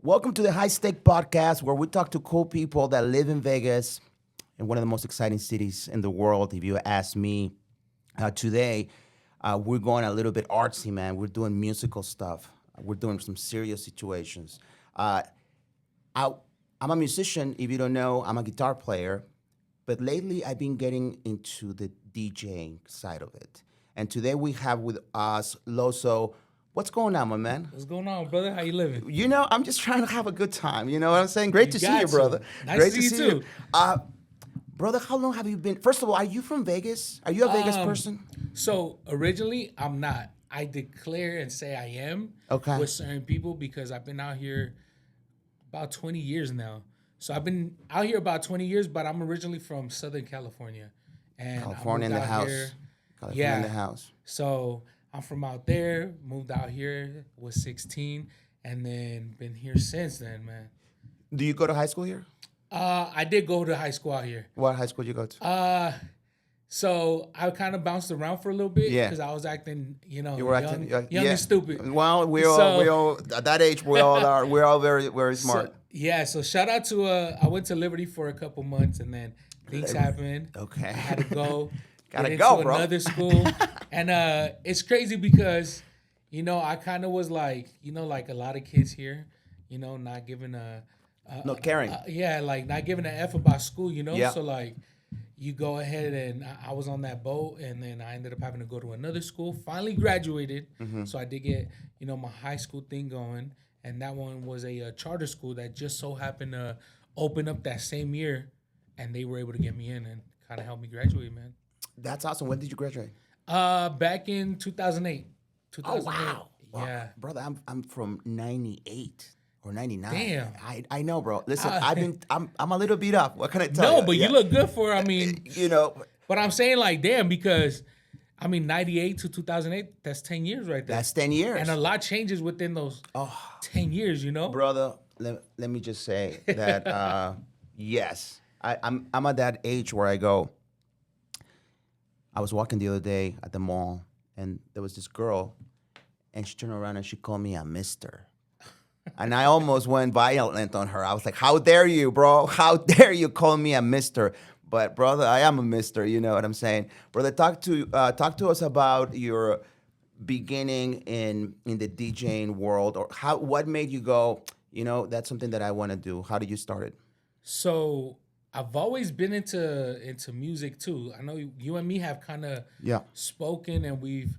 Welcome to the High Stake Podcast, where we talk to cool people that live in Vegas, in one of the most exciting cities in the world. If you ask me, today we're going a little bit artsy, man. We're doing musical stuff. We're doing some serious situations. Uh, I, I'm a musician. If you don't know, I'm a guitar player. But lately, I've been getting into the DJing side of it. And today we have with us Loso. What's going on, my man? What's going on, brother? How you living? I'm just trying to have a good time. You know what I'm saying? Great You to see you, got brother. to. Nice Great to to see see you you. too. Uh, brother, how long have you been? First of all, are you from Vegas? Are you a Vegas Um, person? so originally I'm not. I declare and say I am Okay. with certain people because I've been out here about 20 years now. So I've been out here about 20 years, but I'm originally from Southern California, and I California moved in the out house. here. California in the Yeah. house. So I'm from out there. Moved out here. Was 16, and then been here since then, man. Do you go to high school here? I did go to high school out here. What high school did you go to? So I kind of bounced around for a little bit Yeah. because I was acting, You were young, acting, young yeah. and stupid. Well, we So, all at that age. We all are. We're all very, very smart. so yeah. So shout out to I went to Liberty for a couple months and then things happened. Okay. I had to go, Gotta get go, into bro. another school, and it's crazy because I kind of was like like a lot of kids here, not giving Not caring. yeah, like not giving an F about school, Yeah. So like you go ahead and I was on that boat and then I ended up having to go to another school. Finally graduated, so I did get my high school thing going, and that one was a charter school that just so happened to open up that same year, and they were able to get me in and kind of help me graduate, man. That's awesome. When did you graduate? Back in 2008. Oh 2008. wow. Wow. Yeah. Brother, I'm from '98 or '99. Damn. I know, bro. Listen, Uh, I'm a little beat up. What can I tell you? No, but you look good for. I mean, You know, but I'm saying like, damn, because I mean, 98 to 2008, that's 10 years right there. that's 10 years. And a lot changes within those Oh, 10 years, brother, let me just say that yes, I'm at that age where I go. I was walking the other day at the mall, and there was this girl, and she turned around and she called me a mister. And I almost went violent on her. I was like, "How dare you, bro? How dare you call me a mister?" But brother, I am a mister. You know what I'm saying, brother? Talk to us about your beginning in the DJing world, or what made you go. That's something that I want to do. How did you start it? So I've always been into music too. I know you and me have kind of Yeah. spoken, and we've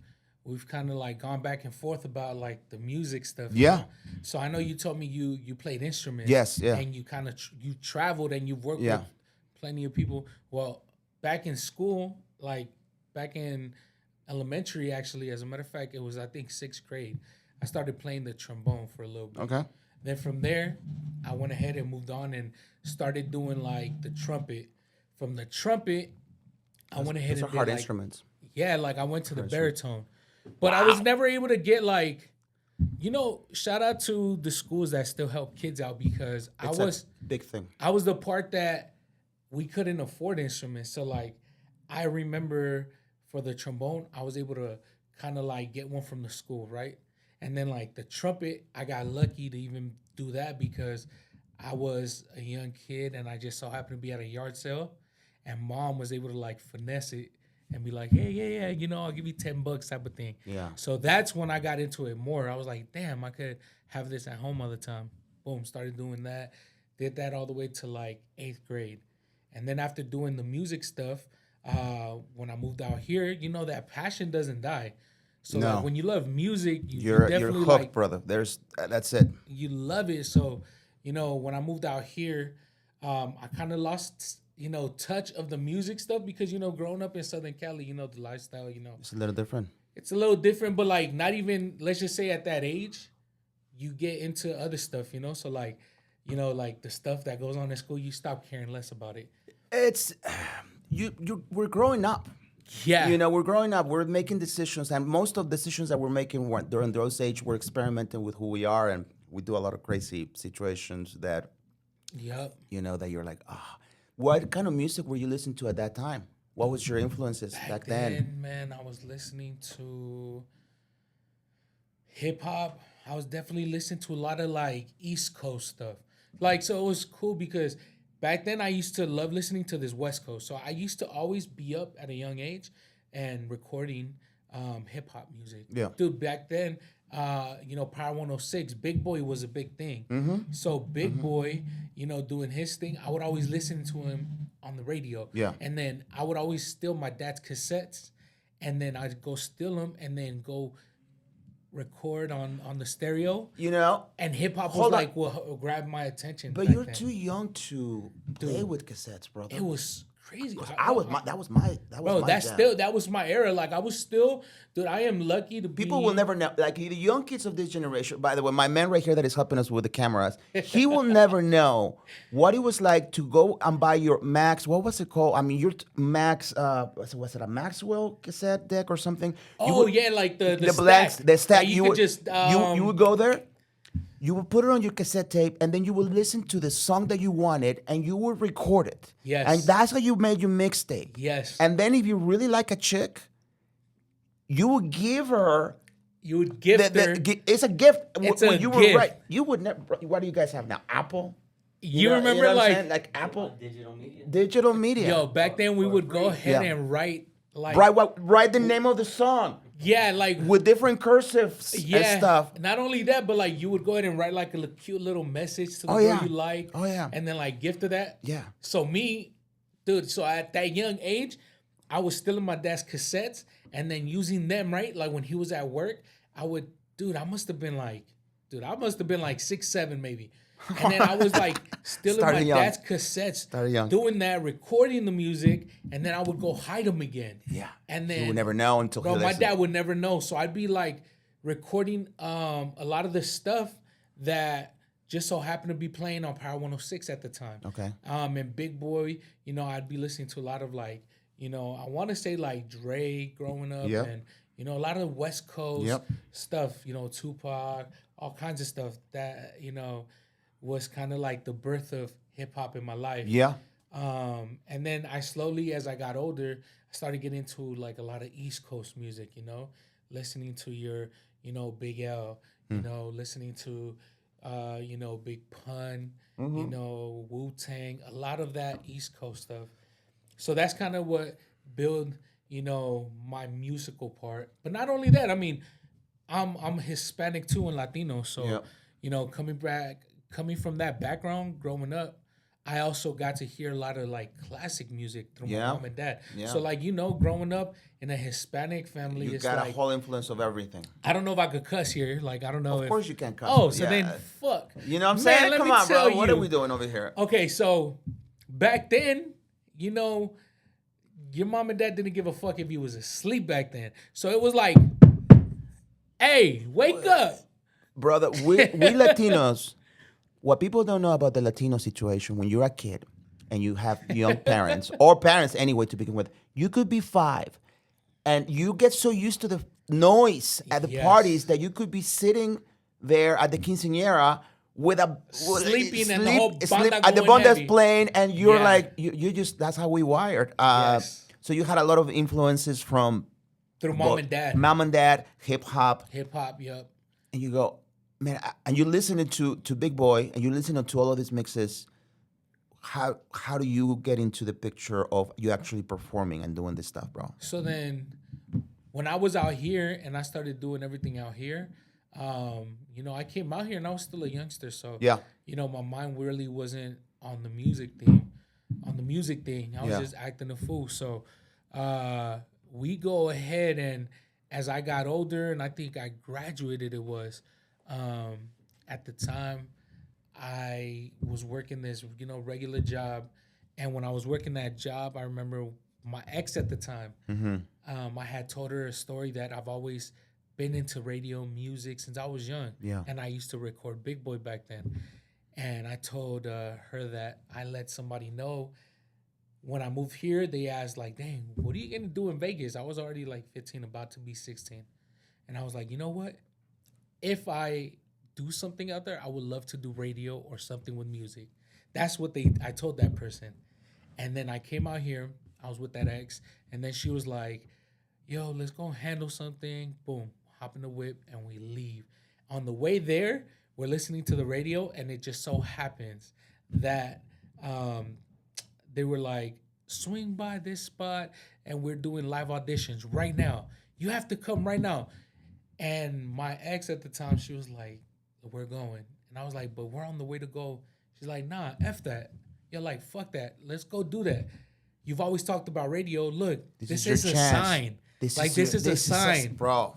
kind of like gone back and forth about like the music stuff. Yeah. So I know you told me you played instruments. Yes, yeah. And you kind of you traveled and you've worked Yeah. with plenty of people. Well, back in school, like back in elementary, actually, as a matter of fact, it was I think sixth grade. I started playing the trombone for a little bit. Okay. Then from there, I went ahead and moved on and started doing like the trumpet. From the trumpet, I went ahead Those are and hard did, like, instruments. yeah, like I went to the baritone. But I was never able to get like, shout out to the schools that still help kids out because It's a big thing. I was the part that we couldn't afford instruments. So like I remember for the trombone, I was able to kind of like get one from the school, right? And then like the trumpet, I got lucky to even do that because I was a young kid and I just so happened to be at a yard sale and mom was able to like finesse it and be like, hey, yeah, I'll give you $10 type of thing. Yeah. So that's when I got into it more. I was like, damn, I could have this at home all the time. Boom, started doing that. Did that all the way to like 8th grade. And then after doing the music stuff, when I moved out here, that passion doesn't die. So No. like when you love music, you You're definitely hooked, like brother. That's it. you love it. So, when I moved out here, I kind of lost, touch of the music stuff because, growing up in Southern Cali, the lifestyle, It's a little different. it's a little different, but like not even, let's just say at that age, you get into other stuff, So like, like the stuff that goes on in school, you stop caring less about it. It's we're growing up. Yeah. We're growing up. We're making decisions, and most of the decisions that we're making during those age, we're experimenting with who we are, and we do a lot of crazy situations that Yep. that you're like, What kind of music were you listening to at that time? What was your influences back then? Man, I was listening to hip hop. I was definitely listening to a lot of like East Coast stuff. Like, so it was cool because back then I used to love listening to this West Coast. So I used to always be up at a young age and recording hip hop music. Yeah. Dude, back then, Power 106, Big Boy was a big thing. So Big Boy, doing his thing, I would always listen to him on the radio. Yeah. And then I would always steal my dad's cassettes, and then I'd go steal them and then go record on the stereo. And hip hop was Hold on. like what grabbed my attention. But back you're then. too young to play with cassettes, brother. It was crazy. That was my jam. That was my era. Like I was still, dude. I am lucky to be. People will never know. Like the young kids of this generation. By the way, my man right here that is helping us with the cameras, he will never know what it was like to go and buy your Max. What was it called? I mean, your Max. Was it a Maxwell cassette deck or something? Like the blanks, stack. the stack. Like you could just you would go there. You would put it on your cassette tape, and then you would listen to the song that you wanted, and you would record it. Yes. And that's how you made your mixtape. Yes. And then if you really like a chick, you would give her. You would gift her. It's a gift. It's when a you were gift. right. You would never. What do you guys have now? Apple. You remember what I'm like saying? Like Apple Digital media. digital media. yo back then we would go ahead Yeah. and write like Write the name of the song like with different cursives and stuff. Not only that, but like you would go ahead and write like a cute little message to the girl yeah. you like. Oh, yeah. And then like gift her that. Yeah. So me, dude, so at that young age, I was stealing my dad's cassettes and then using them, right? Like when he was at work, I must have been like 6, 7 maybe. And then I was like stealing Started my young. dad's cassettes, Started young. doing that, recording the music, and then I would go hide them again. Yeah. And then You would never know until bro, he my listened. dad would never know. So I'd be like recording a lot of the stuff that just so happened to be playing on Power 106 at the time. Okay. And Big Boy, I'd be listening to a lot of like, I want to say like Dre growing up Yep. and, a lot of West Coast Yep. stuff, Tupac, all kinds of stuff that, was kind of like the birth of hip hop in my life. Yeah. And then I slowly, as I got older, I started getting into like a lot of East Coast music, listening to your, Big L, listening to, Big Pun, Wu-Tang, a lot of that East Coast stuff. So that's kind of what built, my musical part. But not only that, I mean, I'm Hispanic too and Latino. So, Yep. coming from that background, growing up, I also got to hear a lot of like classic music through my Yeah. mom and dad. Yeah. So like, growing up in a Hispanic family, You it's got like, a whole influence of everything. I don't know if I could cuss here. Like, I don't know. Of course you can cuss. Oh, so Yeah. then fuck. You know what I'm Man, saying? let Come me on, bro. tell What you. are we doing over here? Okay, so back then, your mom and dad didn't give a fuck if you was asleep back then. So it was like, hey, wake up. Brother, we Latinos, what people don't know about the Latino situation, when you're a kid and you have young parents, or parents anyway to begin with, you could be 5 and you get so used to the noise at the Yes. parties that you could be sitting there at the quinceañera with Sleeping and the whole banda at the going band that's heavy. playing, and you're Yeah. like, you just, that's how we wired. Yes. So you had a lot of influences from Through mom and dad. mom and dad, hip hop, Hip hop, yup. and you go, man, and you're listening to Big Boy, and you're listening to all of these mixes. How do you get into the picture of you actually performing and doing this stuff, bro? So then when I was out here and I started doing everything out here, I came out here and I was still a youngster. So, Yeah. my mind really wasn't on the music thing. I was Yeah. just acting a fool. So we go ahead, and as I got older, and I think I graduated, it was at the time I was working this, regular job. And when I was working that job, I remember my ex at the time, I had told her a story that I've always been into radio music since I was young. Yeah. And I used to record Big Boy back then. And I told her that I let somebody know when I moved here. They asked like, dang, what are you going to do in Vegas? I was already like 15, about to be 16. And I was like, you know what? If I do something out there, I would love to do radio or something with music. That's what I told that person. And then I came out here, I was with that ex, and then she was like, yo, let's go handle something. Boom, hop in the whip, and we leave on the way there, we're listening to the radio, and it just so happens that they were like, swing by this spot, and we're doing live auditions right now. You have to come right now. And my ex at the time, she was like, we're going. And I was like, but we're on the way to go. She's like, nah, F that. You're like, fuck that. Let's go do that. You've always talked about radio. Look, this is a sign. This is a sign. Bro.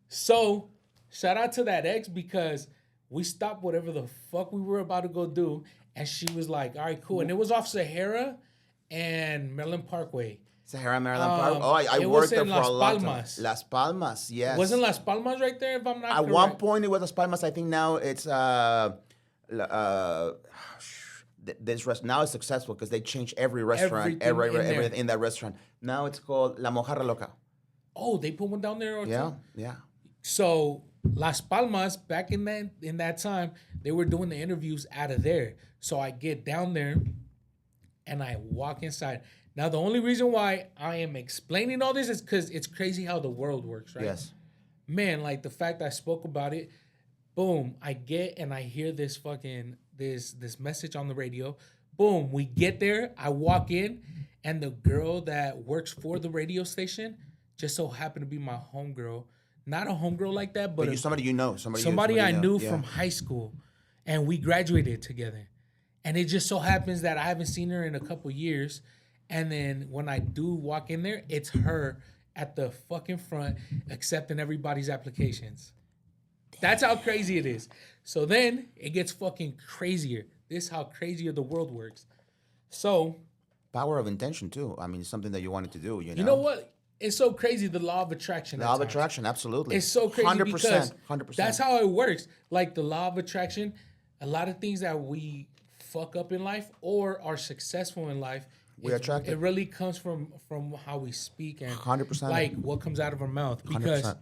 So, shout out to that ex because we stopped whatever the fuck we were about to go do. And she was like, all right, cool. And it was off Sahara and Maryland Parkway. Sahara, Maryland Park. Oh, I worked there for a long time. Las Palmas, yes. Wasn't Las Palmas right there, if I'm not correct? At one point, it was Las Palmas. I think now it's now it's successful because they changed every restaurant, everything in that restaurant. Now it's called La Mojarra Loca. Oh, they put one down there? Yeah. So Las Palmas, back in that time, they were doing the interviews out of there. So I get down there and I walk inside. Now, the only reason why I am explaining all this is because it's crazy how the world works, right? Yes. Man, like the fact I spoke about it, boom, I get and I hear this fucking, this message on the radio. Boom, we get there, I walk in, and the girl that works for the radio station just so happened to be my homegirl. Not a homegirl like that, but somebody you know. Somebody I knew from high school, and we graduated together. And it just so happens that I haven't seen her in a couple years. And then when I do walk in there, it's her at the fucking front accepting everybody's applications. That's how crazy it is. So then it gets fucking crazier. This is how crazier the world works. So power of intention too. I mean, it's something that you wanted to do. You know what? It's so crazy, the law of attraction. The law of attraction, absolutely. It's so crazy 100%, because 100%. That's how it works. Like the law of attraction, a lot of things that we fuck up in life or are successful in life, we attract it really comes from how we speak and 100%. Like what comes out of our mouth. Because 100%.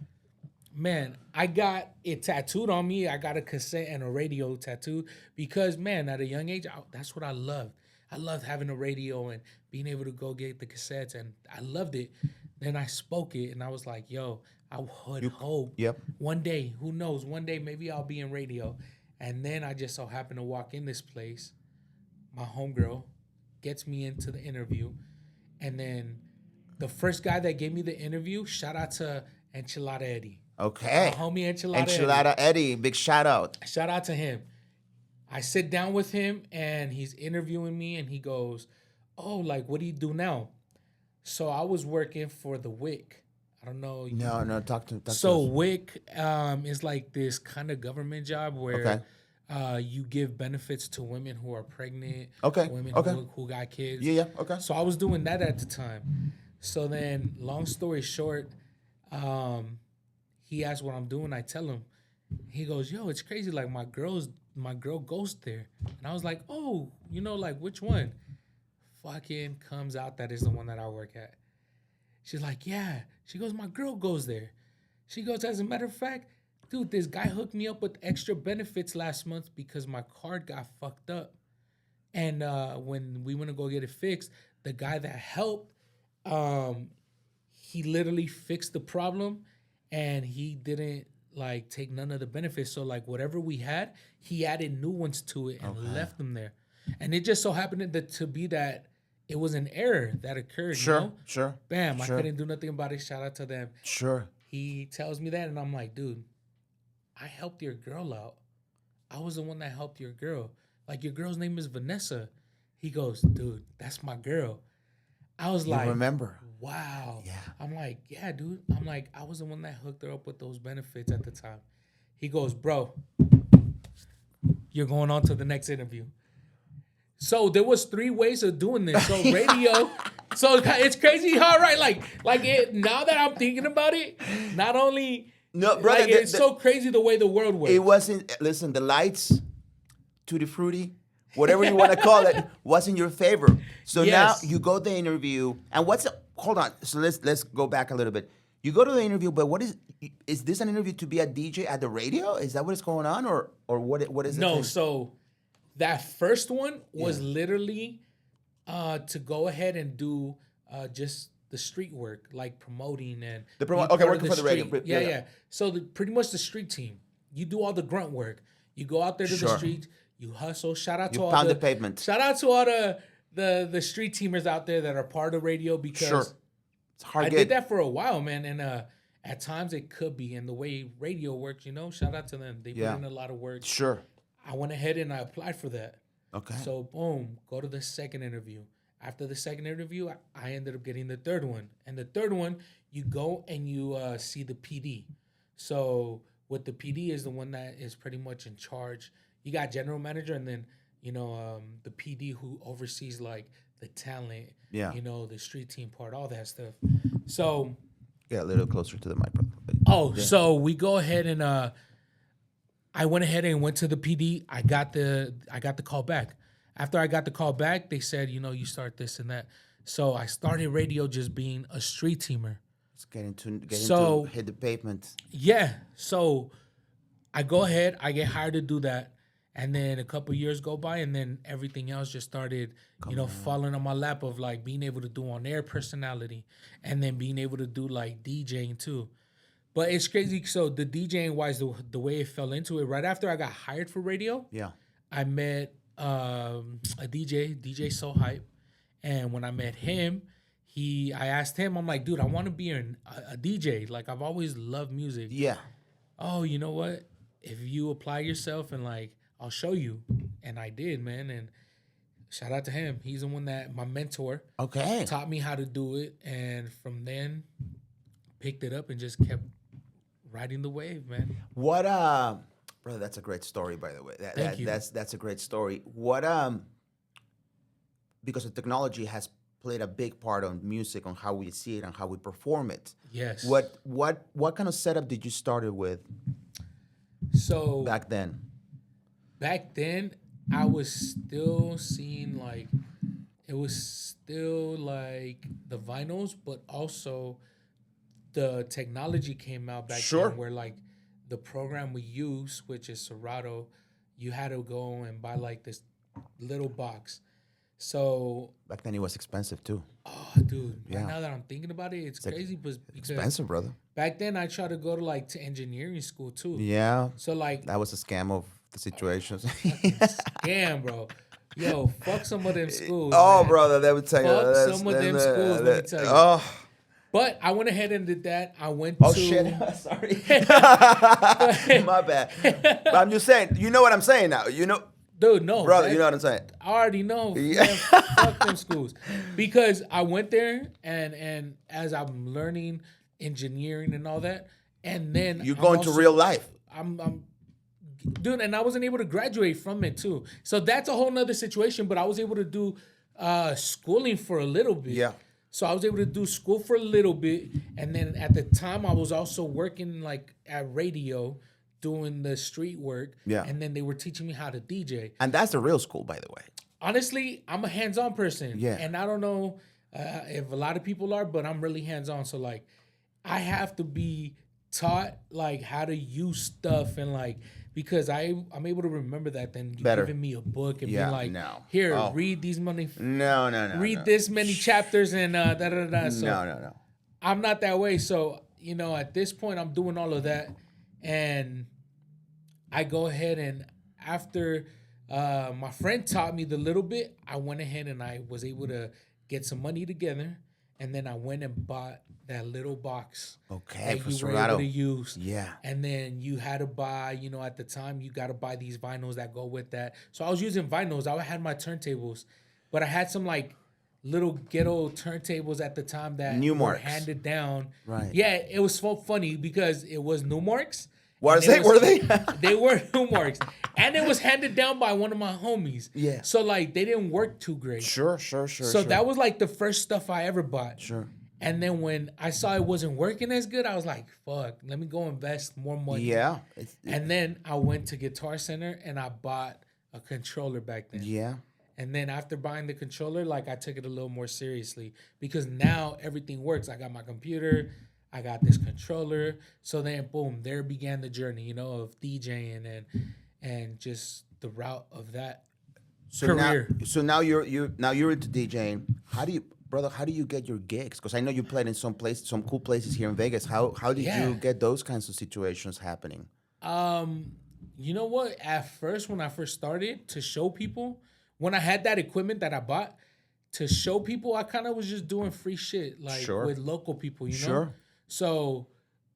Man, I got it tattooed on me. I got a cassette and a radio tattooed because, man, at a young age, that's what I loved. I loved having a radio and being able to go get the cassettes, and I loved it. Then I spoke it, and I was like, yo, I would hope one day, who knows, one day maybe I'll be in radio. And then I just so happened to walk in this place. My homegirl gets me into the interview. And then the first guy that gave me the interview, shout out to Enchilada Eddie. Okay. Homie Enchilada Eddie, big shout out. Shout out to him. I sit down with him and he's interviewing me and he goes, oh, like, what do you do now? So I was working for the WIC. I don't know. No, talk to So WIC is like this kind of government job where you give benefits to women who are pregnant, women who got kids. Yeah, okay. So I was doing that at the time. So then, long story short, he asked what I'm doing. I tell him. He goes, yo, it's crazy. Like, my girl goes there. And I was like, oh, like, which one? Fucking comes out that is the one that I work at. She's like, yeah. She goes, my girl goes there. She goes, as a matter of fact, dude, this guy hooked me up with extra benefits last month because my card got fucked up. And when we went to go get it fixed, the guy that helped, he literally fixed the problem and he didn't like take none of the benefits. So like whatever we had, he added new ones to it and left them there. And it just so happened to be that it was an error that occurred. Sure. Bam, I couldn't do nothing about it. Shout out to them. Sure. He tells me that and I'm like, dude, I helped your girl out. I was the one that helped your girl. Like, your girl's name is Vanessa. He goes, dude, that's my girl. I was like, remember? Wow. Yeah. I'm like, yeah, dude. I'm like, I was the one that hooked her up with those benefits at the time. He goes, bro, you're going on to the next interview. So there was 3 ways of doing this. So radio. So it's crazy how, right? Like it, now that I'm thinking about it, not only... No, brother, like, it's so crazy the way the world works. It wasn't, listen, the lights, tutti frutti, whatever you want to call it, was in your favor. So now you go to the interview, and hold on, so let's go back a little bit. You go to the interview, but is this an interview to be a DJ at the radio? Is that what is going on, or what is it? No, so that first one was literally to go ahead and do just the street work, like promoting and working for the radio. Yeah. So pretty much the street team. you do all the grunt work. You go out there to the Sure. streets. You hustle. Shout out to You all pound the the pavement. Shout out to all the street teamers out there that are part of radio because Sure. It's a hard I gig. did that for a while, man. And at times it could be, and the way radio works, shout out to them. They Yeah. put in a lot of work. Sure. I went ahead and I applied for that. Okay. So boom, go to the second interview. After the second interview, I ended up getting the third one. And the third one, you go and you see the PD. So with the PD is the one that is pretty much in charge. You got general manager and then, the PD who oversees like the talent, Yeah. the street team part, all that stuff. So Get a little closer to the mic, brother. so we go ahead and I went ahead and went to the PD. I got the call back. After I got the call back, they said, you start this and that. So I started radio just being a street teamer. It's getting to hit the pavement. Yeah. So I go ahead, I get hired to do that. And then a couple years go by and then everything else just started, falling on my lap of like being able to do on air personality and then being able to do like DJing too. But it's crazy. So the DJing wise, the way it fell into it, right after I got hired for radio, Yeah. I met a DJ So Hype. And when I met him, I asked him, I'm like, dude, I want to be a DJ. Like I've always loved music. Yeah. Oh, you know what? If you apply yourself and like, I'll show you. And I did, man. And shout out to him. He's the one that my mentor Okay. taught me how to do it. And from then picked it up and just kept riding the wave, man. What brother, that's a great story, by the way. Thank you. That's a great story. What because the technology has played a big part on music, on how we see it and how we perform it. Yes. What kind of setup did you start it with So back then? back then, I was still seeing like, it was still like the vinyls, but also the technology came out back Sure. then where like the program we use, which is Serato, you had to go and buy like this little box. So, Back then it was expensive too. oh, dude, Yeah. right now that I'm thinking about it, it's crazy because Expensive, brother. back then I tried to go to engineering school too. Yeah. So like, That was a scam of the situations. damn, bro. Yo, fuck some of them schools. Oh, man. brother, that would tell you. Fuck some of them schools, let me tell you. Oh, But I went ahead and did that. I went oh to. shit. Sorry. My bad. But I'm just saying, you know what I'm saying now. You know, Dude, no. brother, that- you know what I'm saying. I already know. Yeah. Man, fuck them schools. Because I went there and as I'm learning engineering and all that, and then You're I'm going to also- real life. I'm dude, and I wasn't able to graduate from it too. So that's a whole nother situation. But I was able to do schooling for a little bit. Yeah. So I was able to do school for a little bit, and then at the time I was also working like at radio, doing the street work. Yeah. And then they were teaching me how to DJ. And that's the real school, by the way. Honestly, I'm a hands-on person. Yeah. And I don't know if a lot of people are, but I'm really hands-on. So like, I have to be taught like how to use stuff and like, because I'm able to remember that than you Better. giving me a book and Yeah, being like, no. here, Oh. read these money, No. read no. this many chapters and da da da. So No. I'm not that way. So, at this point, I'm doing all of that. And I go ahead and after my friend taught me the little bit, I went ahead and I was able to get some money together. And then I went and bought that little box Okay, that for you were Serato. able to use. Yeah. And then you had to buy, at the time, you got to buy these vinyls that go with that. So I was using vinyls. I had my turntables. But I had some like little ghetto turntables at the time that were Newmarks. handed down. Right. Yeah, it was so funny because it was Newmarks. Were and they? it Were they? They were Newmarks. And it was handed down by one of my homies. Yeah. So like they didn't work too great. Sure. So that was like the first stuff I ever bought. Sure. And then when I saw it wasn't working as good, I was like, fuck, let me go invest more money. Yeah. And then I went to Guitar Center and I bought a controller back then. Yeah. And then after buying the controller, like I took it a little more seriously because now everything works. I got my computer, I got this controller. So then boom, there began the journey, of DJing and just the route of that career. Now you're into DJing. How do you get your gigs? Because I know you played in some cool places here in Vegas. How did Yeah. you get those kinds of situations happening? You know what? At first, when I first started to show people, when I had that equipment that I bought to show people, I kind of was just doing free shit like Sure. with local people, you know. Sure. So,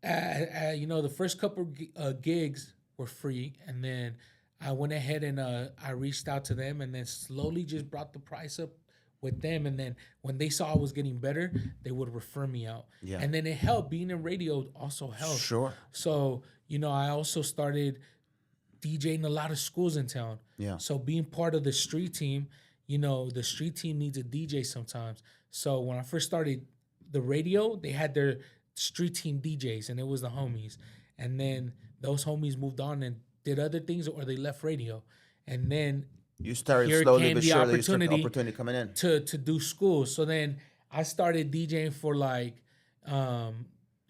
you know, the first couple gigs were free, and then I went ahead and I reached out to them, and then slowly just brought the price up with them. And then when they saw I was getting better, they would refer me out. Yeah. And then it helped. Being in radio also helps. Sure. So, you know, I also started DJing a lot of schools in town. Yeah. So being part of the street team, you know, the street team needs a DJ sometimes. So when I first started the radio, they had their street team DJs, and it was the homies. And then those homies moved on and did other things, or they left radio. And then You started here slowly came but the surely. You started opportunity opportunity coming in. to do school. So then I started DJing for like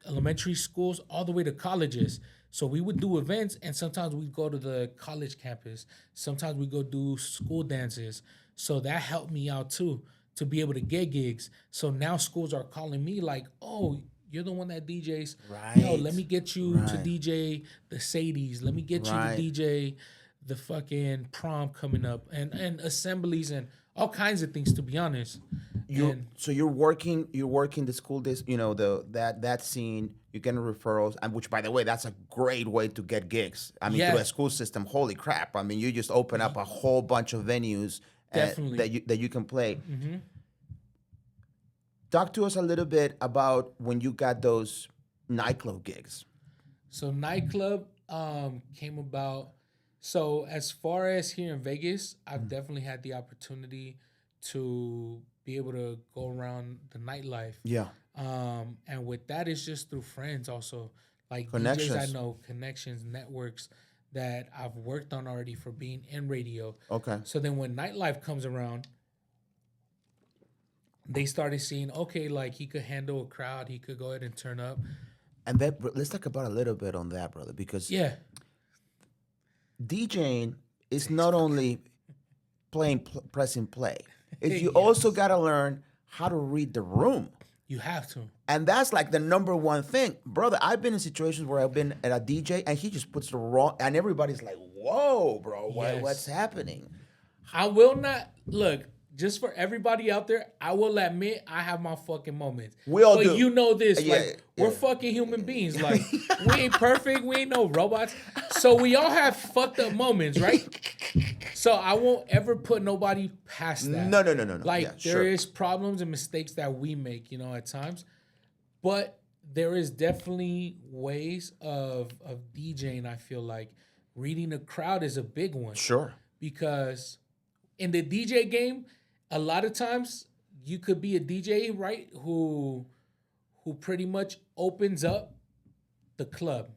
elementary schools all the way to colleges. So we would do events, and sometimes we'd go to the college campus. Sometimes we go do school dances. So that helped me out too, to be able to get gigs. So now schools are calling me like, oh, you're the one that DJs. Yo, Right. let me get you to DJ the Sadies. Let me get Right. you to DJ the fucking prom coming up, and assemblies and all kinds of things, to be honest. So you're working the school days, you know, that scene, you're getting referrals, and which, by the way, that's a great way to get gigs. I mean, Yeah. through a school system, holy crap. I mean, you just open up a whole bunch of venues Definitely. that you can play. Talk to us a little bit about when you got those nightclub gigs. So nightclub came about. So as far as here in Vegas, I've definitely had the opportunity to be able to go around the nightlife. Yeah. And with that, it's just through friends also. Like Connections. DJs I know, connections, networks that I've worked on already for being in radio. Okay. So then when nightlife comes around, they started seeing, okay, like he could handle a crowd, he could go ahead and turn up. And that, let's talk about a little bit on that, brother, because Yeah. DJing is not only pressing play. Is you Yes. also got to learn how to read the room. You have to. And that's like the number one thing. Brother, I've been in situations where I've been at a DJ and he just puts the wrong, and everybody's like, whoa, bro, Yes. what's happening? I will not look. Just for everybody out there, I will admit I have my fucking moments. We all but do. you know this, Yeah, like we're yeah. fucking human beings. Like we ain't perfect, we ain't no robots. So we all have fucked up moments, right? So I won't ever put nobody past that. No. Like Yeah, there sure. is problems and mistakes that we make, you know, at times. But there is definitely ways of DJing. I feel like reading a crowd is a big one. Sure. Because in the DJ game, a lot of times you could be a DJ, right, who pretty much opens up the club.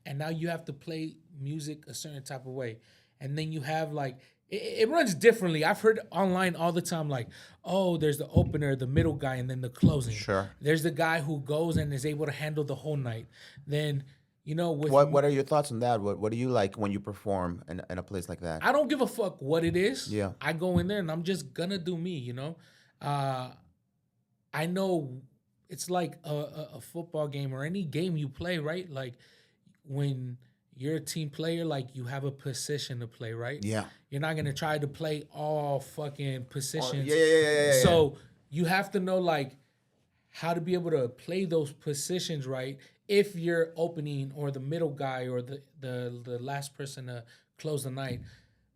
And now you have to play music a certain type of way. And then you have like it runs differently. I've heard online all the time, like, oh, there's the opener, the middle guy, and then the closing. Sure. There's the guy who goes and is able to handle the whole night. Then, you know, with What are your thoughts on that? What do you like when you perform in a place like that? I don't give a fuck what it is. Yeah. I go in there and I'm just gonna do me, you know? I know it's like a football game or any game you play, right? Like when you're a team player, like you have a position to play, right? Yeah. You're not gonna try to play all fucking positions. Yeah. So you have to know like how to be able to play those positions right if you're opening or the middle guy or the last person to close the night.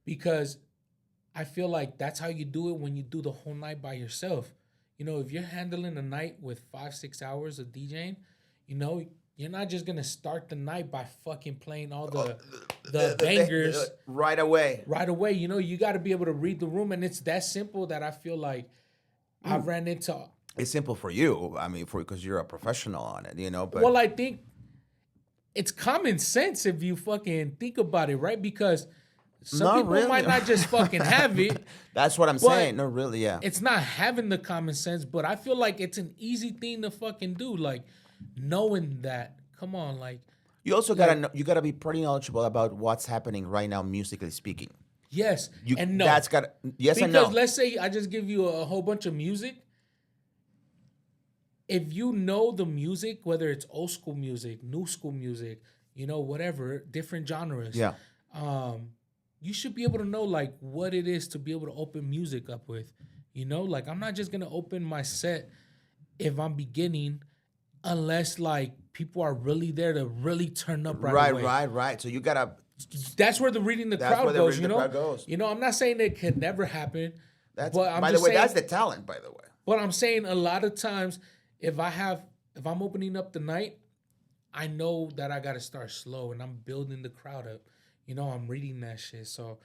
Because I feel like that's how you do it when you do the whole night by yourself. You know, if you're handling a night with 5-6 hours of DJing, you know, you're not just gonna start the night by fucking playing all the bangers right away. right away. You know, you got to be able to read the room, and it's that simple that I feel like I've ran into. It's simple for you. I mean, because you're a professional on it, you know. But Well, I think it's common sense if you fucking think about it, right? Because some Not people really. might not just fucking have it. that's what I'm saying. No, really, yeah. It's not having the common sense, but I feel like it's an easy thing to fucking do. Like knowing that. Come on, like You also gotta know, you gotta be pretty knowledgeable about what's happening right now, musically speaking. yes You and no. That's got yes Because and no. let's say I just give you a whole bunch of music. If you know the music, whether it's old school music, new school music, whatever, different genres. Yeah. You should be able to know like what it is to be able to open music up with. Like I'm not just gonna open my set if I'm beginning, unless like people are really there to really turn up right away. Right. So you gotta. That's where the reading the That's crowd where the goes. reading the crowd goes. I'm not saying it could never happen. That's but I'm by the just way. saying, That's the talent. By the way. But I'm saying a lot of times, if I'm opening up the night, I know that I gotta start slow and I'm building the crowd up. I'm reading that shit. So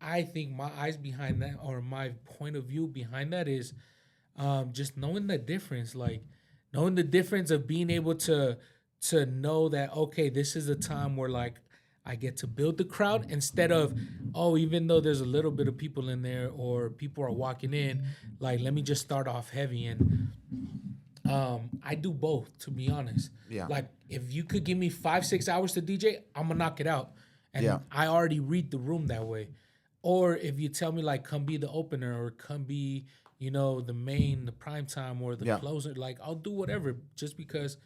I think my eyes behind that, or my point of view behind that, is just knowing the difference. Like knowing the difference of being able to know that, okay, this is a time where like I get to build the crowd, instead of, oh, even though there's a little bit of people in there or people are walking in, like let me just start off heavy. And I do both, to be honest. Yeah. Like if you could give me 5-6 hours to DJ, I'm gonna knock it out. And Yeah. I already read the room that way. Or if you tell me like come be the opener, or come be, the main, the prime time, or the closer, like I'll do whatever, just because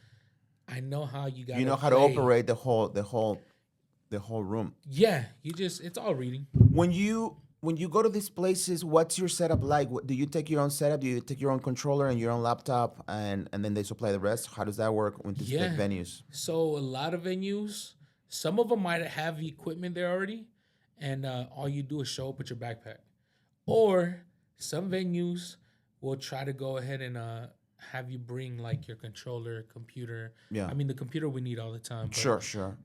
I know how you got. You know how to operate the whole room. Yeah, it's all reading. When you go to these places, what's your setup like? Do you take your own setup? Do you take your own controller and your own laptop, and then they supply the rest? How does that work with these big venues? So a lot of venues, some of them might have equipment there already, and all you do is show up with your backpack. Or some venues will try to go ahead and have you bring like your controller, computer. Yeah. I mean, the computer we need all the time. But, Sure.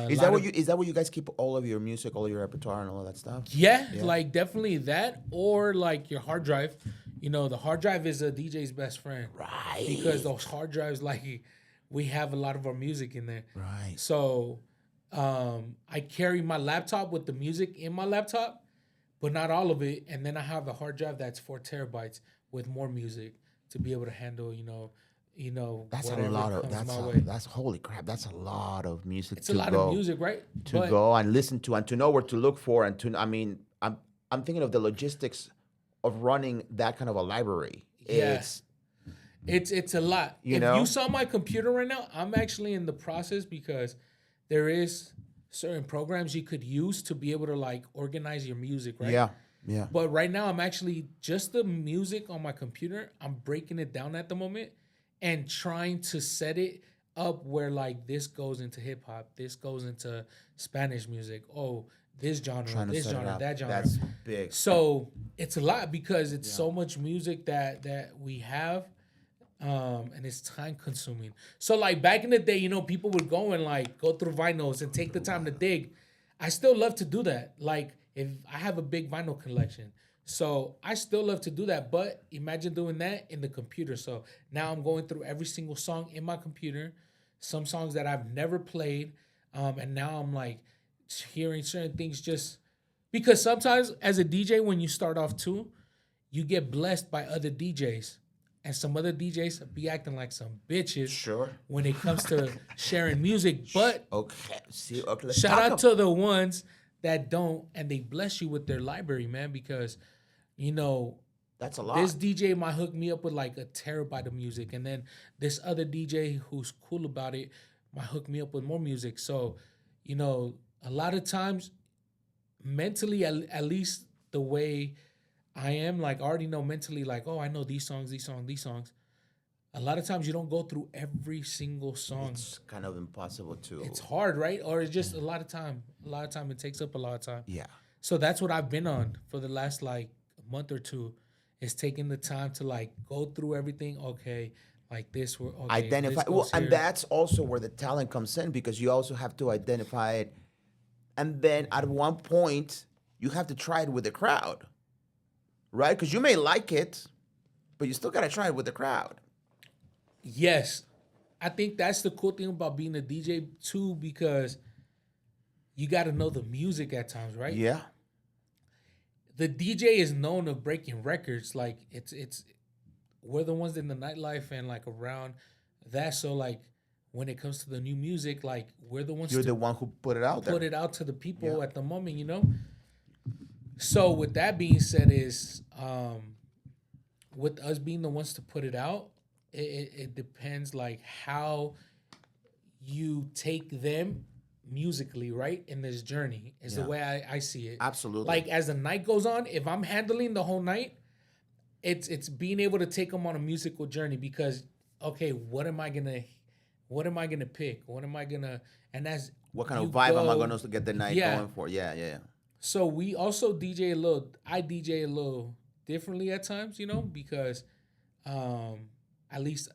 Is that where you guys keep all of your music, all your repertoire, and all of that stuff? Yeah, like definitely that, or like your hard drive. The hard drive is a DJ's best friend. Right. Because those hard drives, like, we have a lot of our music in there. Right. So I carry my laptop with the music in my laptop, but not all of it. And then I have a hard drive that's 4 terabytes with more music to be able to handle, That's a whatever lot of comes my way. that's holy crap. That's a lot of music. It's a lot of music, right? To go and listen to, and to know where to look for, and to, I mean, I'm thinking of the logistics of running that kind of a library. Yeah. It's a lot. If know? you saw my computer right now, I'm actually in the process, because there is certain programs you could use to be able to like organize your music, right? Yeah. But right now, I'm actually just the music on my computer. I'm breaking it down at the moment and trying to set it up where like this goes into hip hop, this goes into Spanish music. Oh, this genre, this genre, that genre. That's big. So it's a lot, because it's so much music that we have, and it's time consuming. So like back in the day, people would go and like go through vinyls and take the time to dig. I still love to do that. Like if I have a big vinyl collection, so I still love to do that. But imagine doing that in the computer. So now I'm going through every single song in my computer, some songs that I've never played, and now I'm like hearing certain things, just because sometimes as a DJ, when you start off too, you get blessed by other DJs. And some other DJs be acting like some bitches. Sure. When it comes to sharing music. But okay, shout out to the ones that don't, and they bless you with their library, man, because that's a lot. This DJ might hook me up with like a terabyte of music, and then this other DJ who's cool about it might hook me up with more music. So, a lot of times, mentally, at least the way I am, like, I already know mentally, like, oh, I know these songs. A lot of times you don't go through every single song. It's kind of impossible to. It's hard, right? Or it's just a lot of time. It takes up a lot of time. Yeah. So that's what I've been on for the last like month or two, is taking the time to like go through everything. Okay, like this. Okay, identify. this Well, and here. that's also where the talent comes in, because you also have to identify it, and then at one point you have to try it with the crowd, right? Because you may like it, but you still got to try it with the crowd. Yes, I think that's the cool thing about being a DJ too, because you got to know the music at times, right? Yeah. The DJ is known of breaking records. Like it's we're the ones in the nightlife and like around that. So like when it comes to the new music, like we're the ones. You're the one who put it out there. Put it out to the people at the moment, So with that being said, is with us being the ones to put it out, it depends like how you take them musically, right? In this journey is the way I see it. Absolutely. Like as the night goes on, if I'm handling the whole night, it's being able to take them on a musical journey because okay, what am I gonna pick? What am I gonna and that's what kind of vibe am I gonna get the night going for? Yeah. So we also DJ a little. I DJ a little differently at times, you know, because at least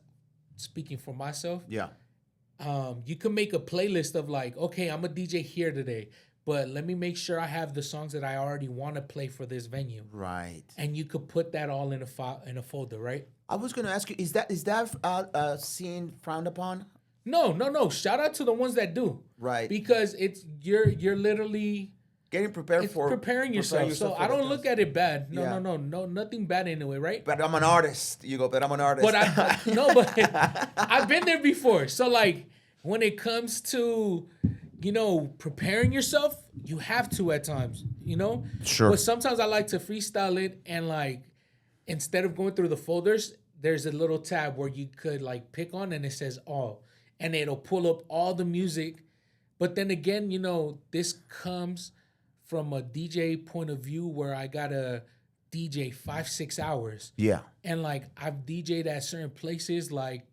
speaking for myself, you can make a playlist of like, okay, I'm a DJ here today, but let me make sure I have the songs that I already want to play for this venue. Right. And you could put that all in a file in a folder, right? I was gonna ask you, is that scene frowned upon? No. Shout out to the ones that do. Right. Because it's you're literally getting prepared it's for preparing yourself. So I don't look at it bad. No, nothing bad in a way, right? But I'm an artist. You go, but I'm an artist. But I've been there before. So like when it comes to, you know, preparing yourself, you have to at times, you know? Sure. But sometimes I like to freestyle it and like instead of going through the folders, there's a little tab where you could like pick on and it says all. And it'll pull up all the music. But then again, you know, this comes from a DJ point of view where I gotta DJ 5-6 hours. Yeah. And like I've DJ'd at certain places like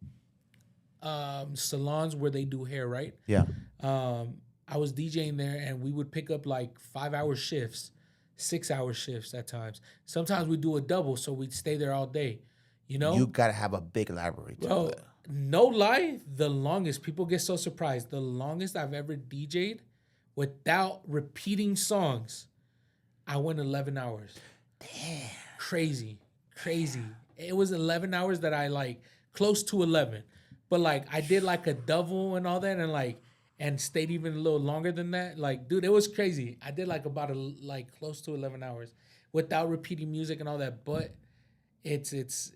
salons where they do hair, right? Yeah. I was DJing there and we would pick up like 5-hour shifts, 6-hour shifts at times. Sometimes we do a double, so we'd stay there all day. You know? You gotta have a big library. Bro, no lie, the longest, people get so surprised, the longest I've ever DJ'd without repeating songs, I went 11 hours. Damn. Crazy. It was 11 hours that I like, close to 11. But like, I did like a double and all that and like, and stayed even a little longer than that. Like, dude, it was crazy. I did like about close to 11 hours without repeating music and all that. But it's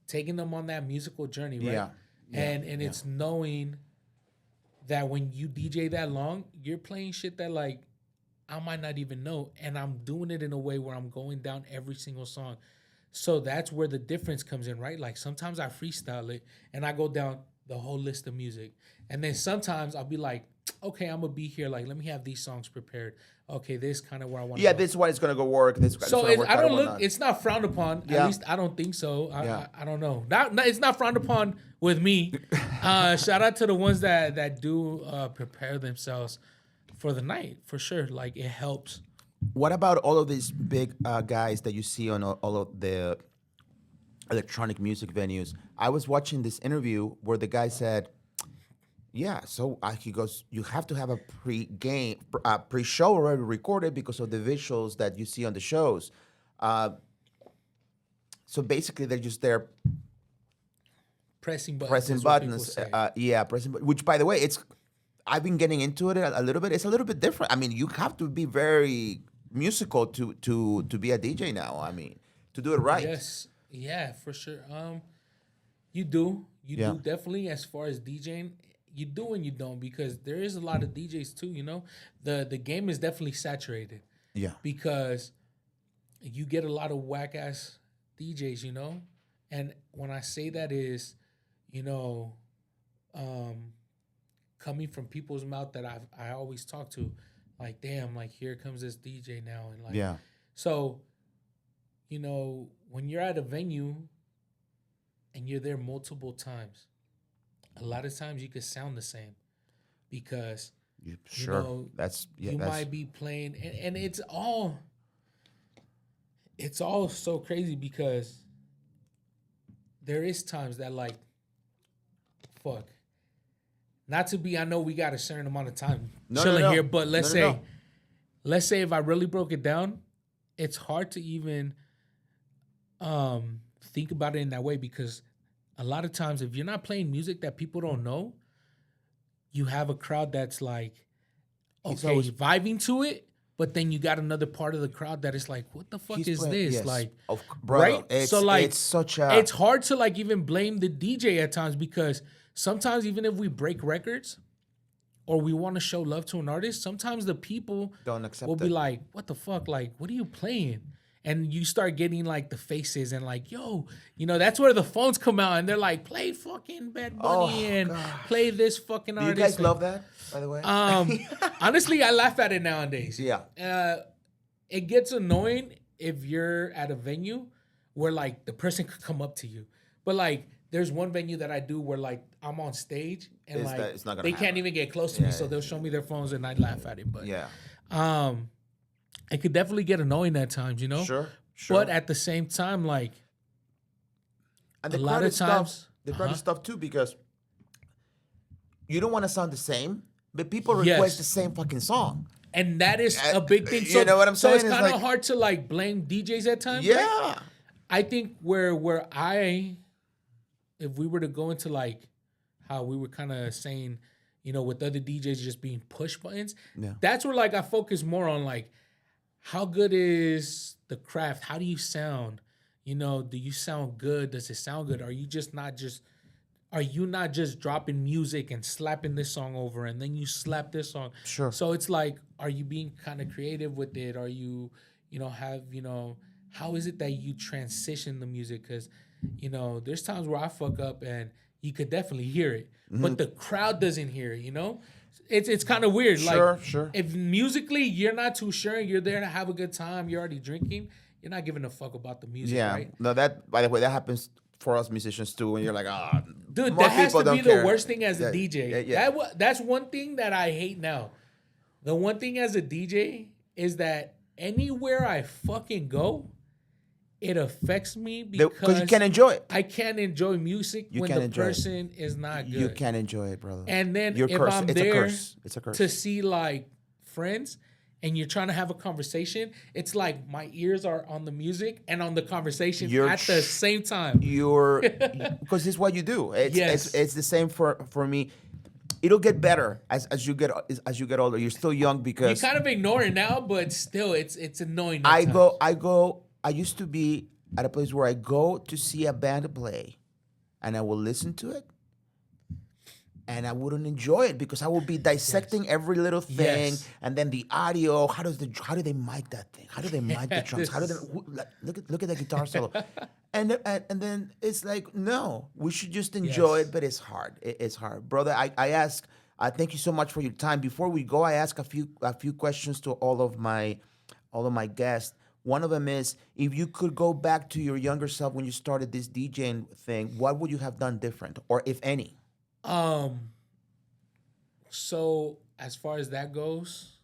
taking them on that musical journey, right? Yeah. And it's knowing that when you DJ that long, you're playing shit that like I might not even know. And I'm doing it in a way where I'm going down every single song. So that's where the difference comes in, right? Like sometimes I freestyle it and I go down the whole list of music. And then sometimes I'll be like, okay, I'm gonna be here. Like, let me have these songs prepared. Okay, this kind of where I want to go. This is what it's gonna go work. So I don't look. It's not frowned upon. Yeah. At least I don't think so. I don't know. It's not frowned upon with me. Shout out to the ones that do prepare themselves for the night for sure. Like it helps. What about all of these big guys that you see on all of the electronic music venues? I was watching this interview where the guy said, yeah, so he goes, you have to have a pre-show already recorded because of the visuals that you see on the shows. So basically, they're just there pressing buttons. Which, by the way, I've been getting into it a little bit. It's a little bit different. I mean, you have to be very musical to be a DJ now. I mean, to do it right. Yes, yeah, for sure. You do definitely as far as DJing. You do and you don't because there is a lot of DJs too, you know. The game is definitely saturated. Yeah. Because you get a lot of whack ass DJs, you know. And when I say that is, you know, coming from people's mouth that I always talk to, like, damn, like here comes this DJ now and like so, you know, when you're at a venue and you're there multiple times, a lot of times you could sound the same because you know, you might be playing and it's all so crazy because there is times that like fuck. Not to be, I know we got a certain amount of time chilling here, but let's say if I really broke it down, it's hard to even think about it in that way because a lot of times if you're not playing music that people don't know, you have a crowd that's like, okay, vibing to it, but then you got another part of the crowd that is like, what the fuck is this? Yes. Like, right? So like, it's hard to like even blame the DJ at times because sometimes even if we break records or we want to show love to an artist, sometimes the people don't accept will be like, what the fuck? Like, what are you playing? and you start getting like the faces and like, yo, that's where the phones come out and they're like, play fucking Bad Bunny and play this fucking Do you artist. guys love that, by the way? Honestly, I laugh at it nowadays. Yeah. It gets annoying if you're at a venue where like the person could come up to you, but like there's one venue that I do where like I'm on stage and It's not gonna they happen. can't even get close to me, so they'll show me their phones and I laugh at it. But it could definitely get annoying at times, Sure. But at the same time, like, and the a lot of times, the credit stuff too, because you don't want to sound the same, but people request the same fucking song. And that is a big thing. So, you know what I'm saying? So it's kind of hard to like blame DJs at times. Yeah. Right? I think if we were to go into like how we were kind of saying, with other DJs just being push buttons, that's where like I focus more on like, how good is the craft? How do you sound? Do you sound good? Does it sound good? Are you not just dropping music and slapping this song over and then you slap this song? Sure. So it's like, are you being kind of creative with it? Are you, how is it that you transition the music? Because, there's times where I fuck up and you could definitely hear it, but the crowd doesn't hear it, It's kind of weird. Sure. If musically you're not too sure, you're there to have a good time, you're already drinking, you're not giving a fuck about the music, right? No, that, by the way, that happens for us musicians too. When you're like, dude, that has to be the worst thing as a DJ. Yeah. That's one thing that I hate now. The one thing as a DJ is that anywhere I fucking go, it affects me because you can't enjoy it. I can't enjoy music when the person is not good. You can't enjoy it, brother. And then You're if cursed. I'm It's there a curse. It's a curse. to see like friends and you're trying to have a conversation, it's like my ears are on the music and on the conversation at the same time. Because it's what you do. It's the same for me. It'll get better as you get older. You're still young because you kind of ignore it now, but still it's annoying. I used to be at a place where I go to see a band play, and I will listen to it, and I wouldn't enjoy it because I would be dissecting every little thing, and then the audio. How do they mic that thing? How do they mic the drums? How do they look at the guitar solo? And then it's like, no, we should just enjoy it, but it's hard. It's hard, brother. I ask. Thank you so much for your time. Before we go, I ask a few questions to all of my guests. One of them is, if you could go back to your younger self when you started this DJing thing, what would you have done different, or if any? So as far as that goes,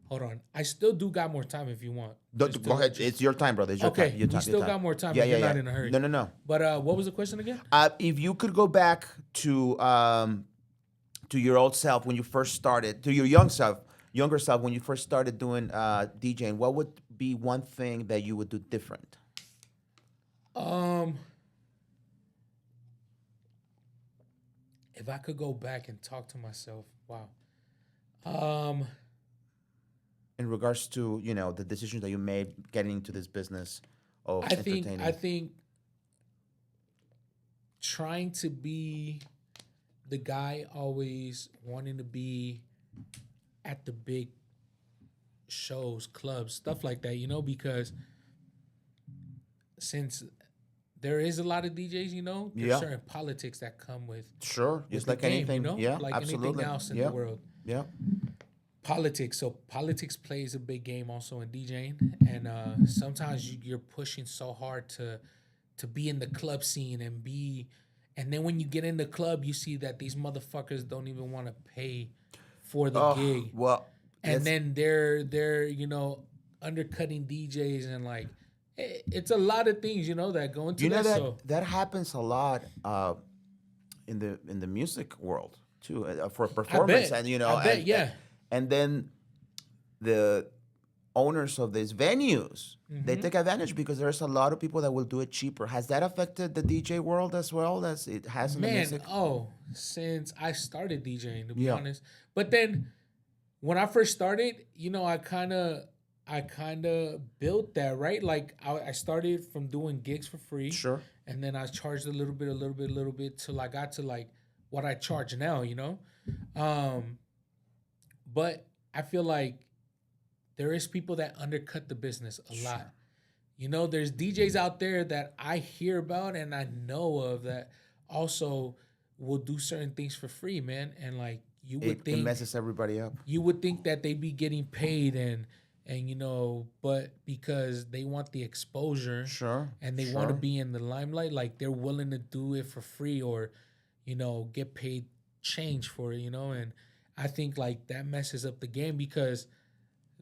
hold on. I still do got more time if you want. Go ahead. It's your time, brother. It's your time. You still got more time if you're not in a hurry. No. But what was the question again? If you could go back to your old self when you first started, to your younger self when you first started doing DJing, what would be one thing that you would do different? If I could go back and talk to myself, wow. In regards to the decisions that you made getting into this business of entertaining. I think trying to be the guy always wanting to be at the big shows, clubs, stuff like that, because since there is a lot of DJs, there's certain politics that come with just like game, anything, like absolutely. anything else in the world. Yeah. Politics. So politics plays a big game also in DJing, and sometimes you're pushing so hard to be in the club scene and then when you get in the club, you see that these motherfuckers don't even want to pay for the gig. Well, and then they're undercutting DJs and like it's a lot of things that go into that happens a lot in the music world too, for performance. And then the owners of these venues, they take advantage because there's a lot of people that will do it cheaper. Has that affected the DJ world as well as it has in the music? Since I started DJing, to be honest. But then when I first started, I kind of built that, right? Like I started from doing gigs for free. Sure. And then I charged a little bit till I got to like what I charge now, But I feel like there is people that undercut the business a lot. there's DJs out there that I hear about and I know of that also will do certain things for free, man. And like It messes everybody up. you would think that they'd be getting paid and but because they want the exposure Sure, and they want to sure. be in the limelight, like they're willing to do it for free or get paid change for it, and I think like that messes up the game because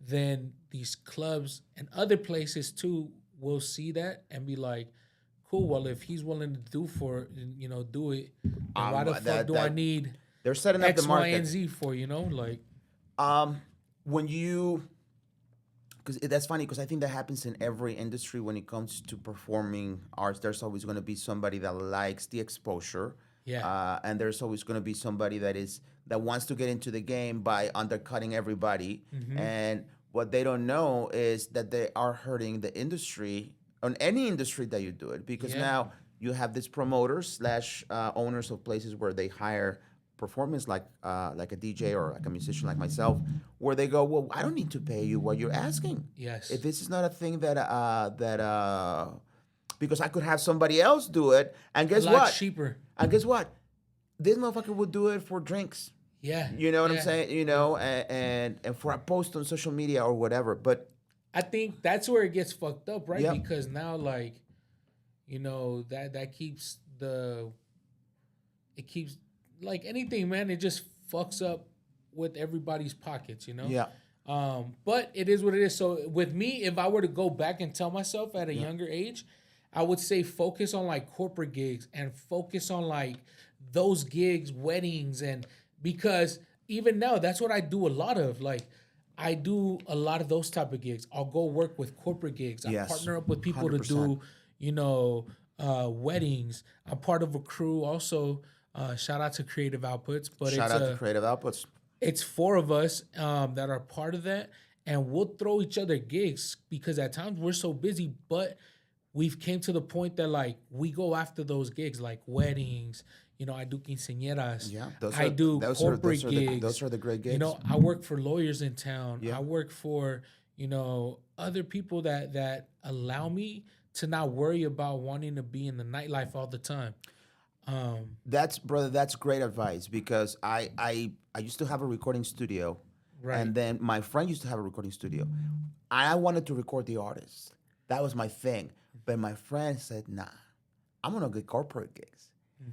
then these clubs and other places too will see that and be like, cool, well if he's willing to do it, then why the fuck That do I need they're setting up the X, Y, and market. Z for, like Um, when you, because that's funny because I think that happens in every industry when it comes to performing arts. There's always going to be somebody that likes the exposure, Yeah. and there's always going to be somebody that wants to get into the game by undercutting everybody. And what they don't know is that they are hurting the industry on any industry that you do it because Yeah. now you have these promoters slash owners of places where they hire performance like a DJ or like a musician like myself, where they go, well, I don't need to pay you what you're asking. Yes. If this is not a thing because I could have somebody else do it, and A guess lot what? cheaper. And guess what? This motherfucker would do it for drinks. Yeah. You know what I'm Yeah. saying? And for a post on social media or whatever. But I think that's where it gets fucked up, right? Yep. Because now, like, that keeps it keeps like anything, man. It just fucks up with everybody's pockets, yeah, But it is what it is. So with me, if I were to go back and tell myself at a younger age, I would say focus on like corporate gigs and focus on like those gigs, weddings, and because even now that's what I do a lot of. Like I do a lot of those type of gigs. I'll go work with corporate gigs. I Yes. partner up with people to 100%. do, weddings. I'm part of a crew also. Shout out to Creative Outputs, but shout out to Creative Outputs. it's four of us that are part of that, and we'll throw each other gigs because at times we're so busy, but we've came to the point that like we go after those gigs like weddings. I do quinceañeras. Yeah, I do corporate gigs. Those are the great gigs. I work for lawyers in town. Yeah. I work for other people that allow me to not worry about wanting to be in the nightlife all the time. That's great advice because I used to have a recording studio, Right. and then my friend used to have a recording studio. I wanted to record the artists. That was my thing. But my friend said, "Nah, I'm gonna get corporate gigs."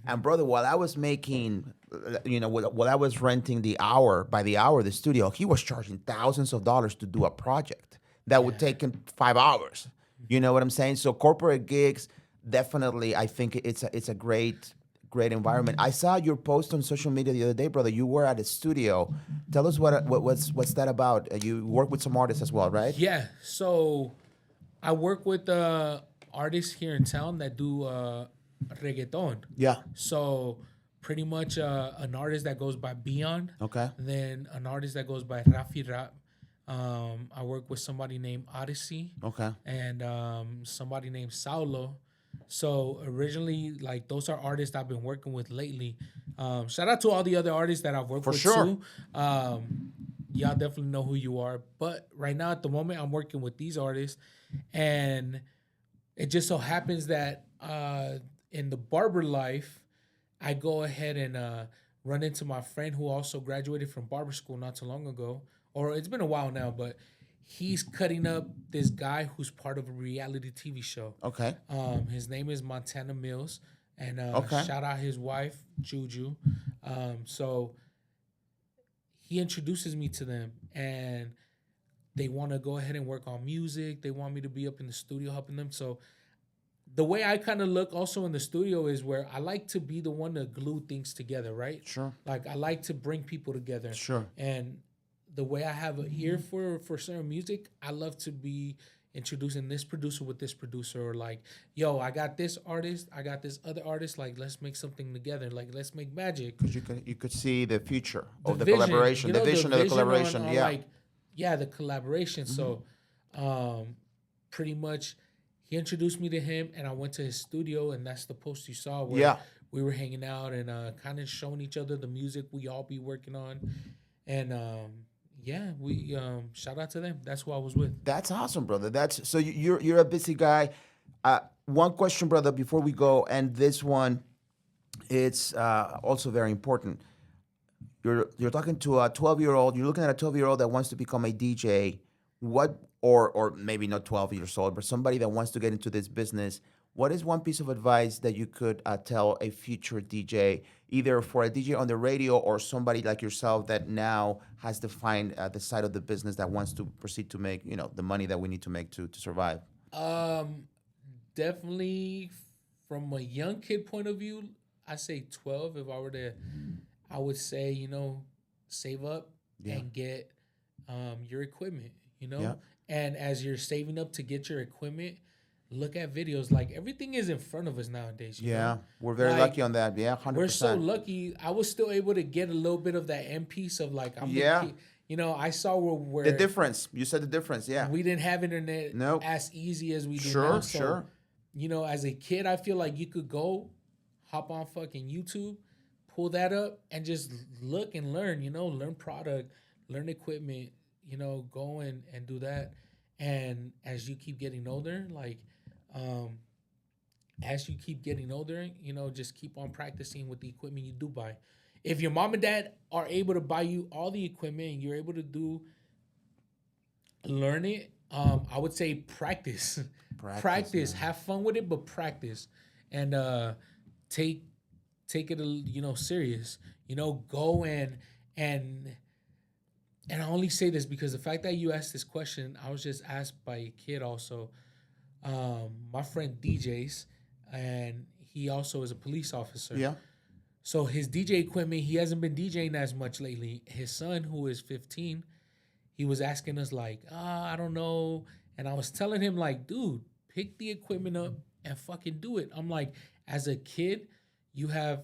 And brother, while I was making, while I was renting the hour by the hour the studio, he was charging thousands of dollars to do a project that would take him 5 hours. You know what I'm saying? So corporate gigs, definitely, I think it's a great environment. I saw your post on social media the other day, brother. You were at a studio. Tell us what's that about? You work with some artists as well, right? Yeah. So I work with artists here in town that do reggaeton. Yeah. So pretty much an artist that goes by Beyond. Okay. Then an artist that goes by Rafi Rap. I work with somebody named Odyssey. Okay. And somebody named Saulo. So originally, like those are artists I've been working with lately. Shout out to all the other artists that I've worked with sure. too. Y'all definitely know who you are. But right now, at the moment, I'm working with these artists, and it just so happens that in the barber life, I go ahead and run into my friend who also graduated from barber school not too long ago, or it's been a while now, but he's cutting up this guy who's part of a reality TV show. Okay. His name is Montana Mills, and Okay. shout out his wife Juju. So he introduces me to them, and they want to go ahead and work on music. They want me to be up in the studio helping them. So the way I kind of look also in the studio is where I like to be the one to glue things together, right? Sure. Like I like to bring people together. Sure. And the way I have an ear for certain music, I love to be introducing this producer with this producer, or like, yo, I got this artist, I got this other artist, like let's make something together, like let's make magic. Because you could see the future of the vision, collaboration, the vision of the collaboration. on, Yeah. like, the collaboration. So pretty much he introduced me to him, and I went to his studio, and that's the post you saw where Yeah. we were hanging out and kind of showing each other the music we all be working on. And yeah, we shout out to them. That's who I was with. That's awesome, brother. That's so you're a busy guy. One question, brother, before we go, and this one, it's also very important. You're talking to a 12-year-old. You're looking at a 12-year-old that wants to become a DJ. What or maybe not 12 years old, but somebody that wants to get into this business. What is one piece of advice that you could tell a future DJ, either for a DJ on the radio or somebody like yourself that now has to find the side of the business that wants to proceed to make the money that we need to make to survive? Um, Definitely from a young kid point of view, I say 12. If I were to, I would say, save up Yeah. and get your equipment, Yeah. and as you're saving up to get your equipment, look at videos. Like everything is in front of us nowadays. Yeah, we're very Like, lucky on that. Yeah, we're so 100%. lucky. I was still able to get a little bit of that end piece of like, I'm Yeah. the kid. I saw where The difference. You said the difference. Yeah. we didn't have internet Nope. as easy as we do Sure, now. So, sure. as a kid, I feel like you could go hop on fucking YouTube, pull that up, and just look and learn, learn product, learn equipment, go and do that. And as you keep getting older, just keep on practicing with the equipment you do buy. If your mom and dad are able to buy you all the equipment and you're able to learn it, I would say practice. Practice. Man. Have fun with it, but practice. And take it serious. Go and I only say this because the fact that you asked this question, I was just asked by a kid also. My friend DJs, and he also is a police officer. Yeah. So his DJ equipment, he hasn't been DJing as much lately. His son, who is 15, he was asking us like, I don't know. And I was telling him like, dude, pick the equipment up and fucking do it. I'm like, as a kid, you have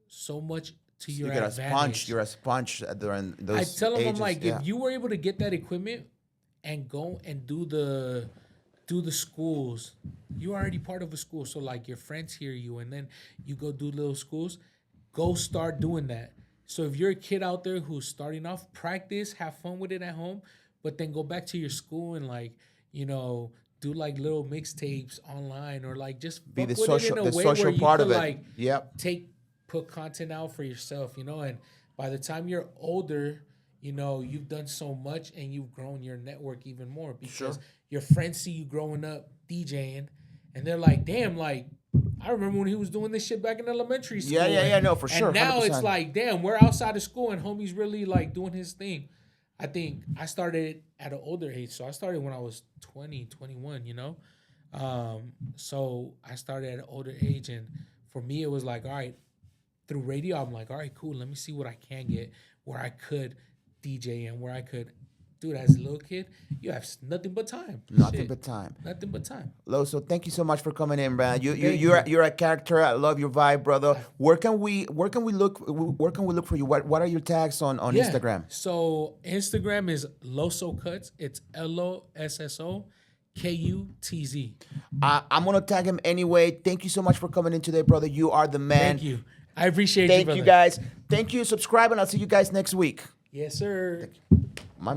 so much to your advantage. You're a sponge during those I tell him, ages. I'm like, yeah. if you were able to get that equipment and go and do the schools, you're already part of a school. So like your friends hear you, and then you go do little schools. Go start doing that. So if you're a kid out there who's starting off, practice, have fun with it at home, but then go back to your school and do like little mixtapes online, or like just Be the fuck with social, it in a the way social where you part could of it. like Yep. put content out for yourself, and by the time you're older, you've done so much and you've grown your network even more because Sure. your friends see you growing up DJing, and they're like, damn, like I remember when he was doing this shit back in elementary school. Yeah, no, for sure. And now 100%. it's like, damn, we're outside of school and homie's really like doing his thing. I think I started at an older age. So I started when I was 20, 21, So I started at an older age. And for me, it was like, all right, through radio, I'm like, all right, cool. Let me see what I can get where I could DJ and where I could. Dude, as a little kid, you have nothing but time. Nothing Shit. but time. Nothing but time. Loso, thank you so much for coming in, man. Thank You're a character. I love your vibe, brother. Where can we look for you? What are your tags on Instagram? So Instagram is Losso Cuts. It's LOSSO KUTZ. I'm gonna tag him anyway. Thank you so much for coming in today, brother. You are the man. Thank you. I appreciate you, Thank brother. you guys. Thank you. Subscribe, and I'll see you guys next week. Yes, sir. Thank you.